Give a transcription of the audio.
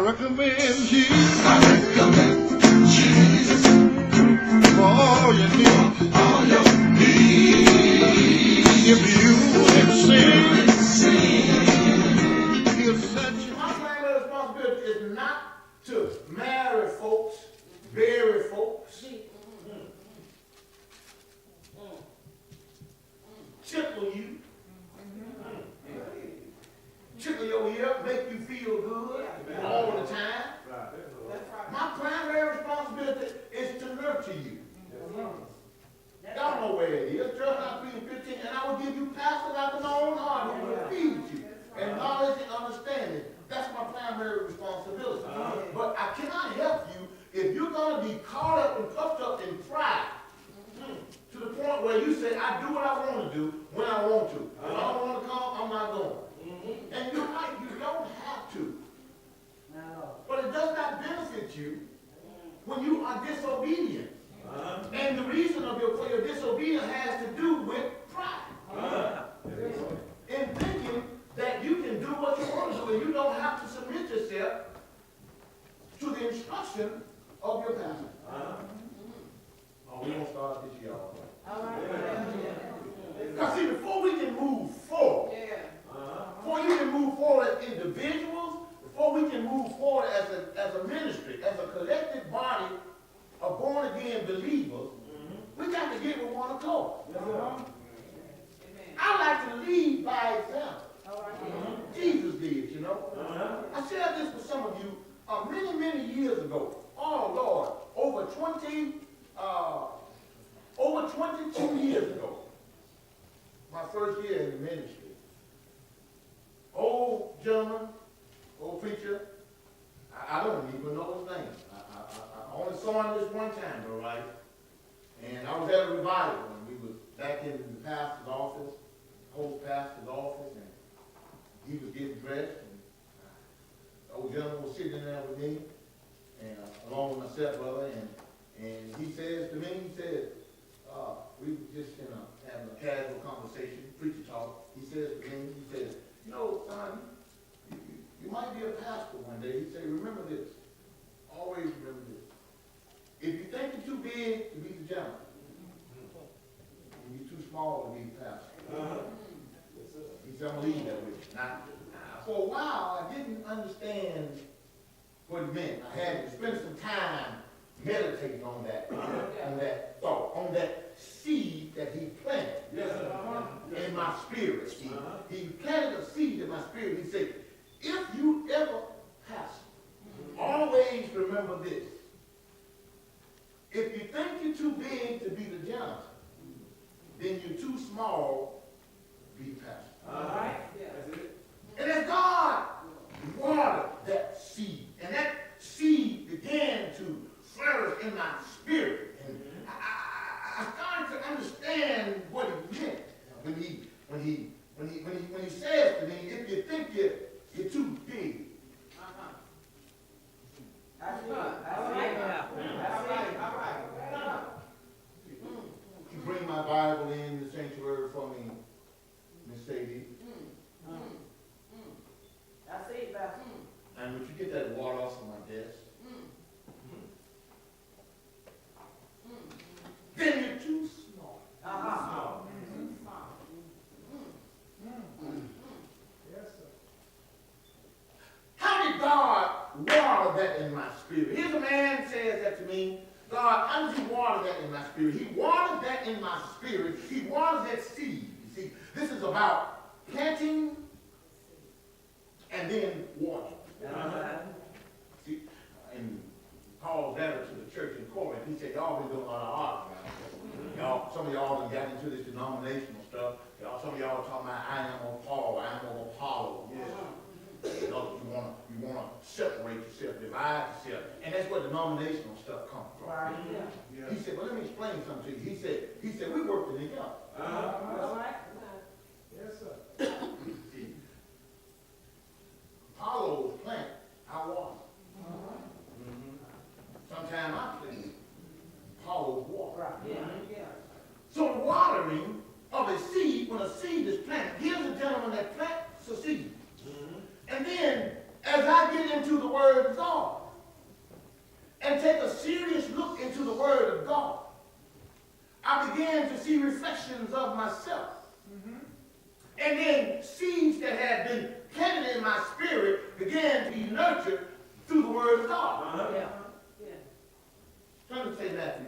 recommend Jesus. I recommend Jesus for all your needs. All your needs. If you have sinned, He'll set you. My primary responsibility is not to marry folks, bury folks, tickle you, tickle your ear, make you feel good all the time. My primary responsibility is to nurture you. Y'all know where it is. Church not 3 and 15, and I will give you pastors after my own heart who will feed you. And knowledge and understanding. That's my primary responsibility. But I cannot help you if you're going to be caught up and puffed up in pride to the point where you say, I do what I want to do when I want to. If I don't want to come, I'm not going. And you're right, you don't have to. But it does not benefit you when you are disobedient. And the reason for your disobedience has to do with pride. In thinking that you can do what you want to do and you don't have to submit yourself to the instruction of your pastor. Oh, we're going to start this, y'all. Because see, before we can move forward, before you can move forward as individuals, before we can move forward as a ministry, as a collective body of born-again believers, we got to get with one accord. I like to lead by example. Jesus did, you know. I shared this with some of you many, many years ago. Oh, Lord, over 22 years ago, my first year in the ministry. Old gentleman, old preacher, I don't even know his name. I only saw him this one time, though, right? And I was at a revival, and we was back in the pastor's office, host pastor's office, and he was getting dressed, and the old gentleman was sitting in there with me, and along with my stepbrother, and he says to me, we were just having a casual conversation, preacher talk. He says to me, you know, son, you might be a pastor one day. He said, remember this. Always remember this. If you think you're too big to be the general, and you're too small to be the pastor. He said, I'm going to leave that with you. Now, for a while, I didn't understand what it meant. I had to spend some time meditating on that thought, on that seed that he planted in my spirit. He planted a seed in my spirit. He said, if you ever pastor, always remember this. If you think you're too big to be the general, then you're too small to be pastor. And as God watered that seed, and that seed began to flourish in my spirit, and I started to understand what it meant when he says to me, if you think you're too big. That's right. You bring my Bible in the sanctuary for me, Miss Sadie. I see it, Pastor. And would you get that water off of my desk? Then you're too small. Yes, sir. How did God water that in my spirit? Here's a man says that to me. God, how did you water that in my spirit? He watered that in my spirit. He watered that seed. You see, this is about planting and then watering. See, in Paul's letter to the church in Corinth, he said, y'all been doing a lot of art. Some of y'all have got into this denominational stuff. Some of y'all are talking about, I am of Paul, I am of Apollo. You want to separate yourself, divide yourself. And that's where denominational stuff comes from. He said, well, let me explain something to you. He said, we working together. Yes, sir. Apollo's plant, I water. Sometimes I plant Apollo's water. So the watering of a seed, when a seed is planted, here's a gentleman that plants a seed. And then, as I get into the Word of reflections of myself. And then seeds that had been planted in my spirit began to be nurtured through the word of God. Yeah. Turn to St. Matthew.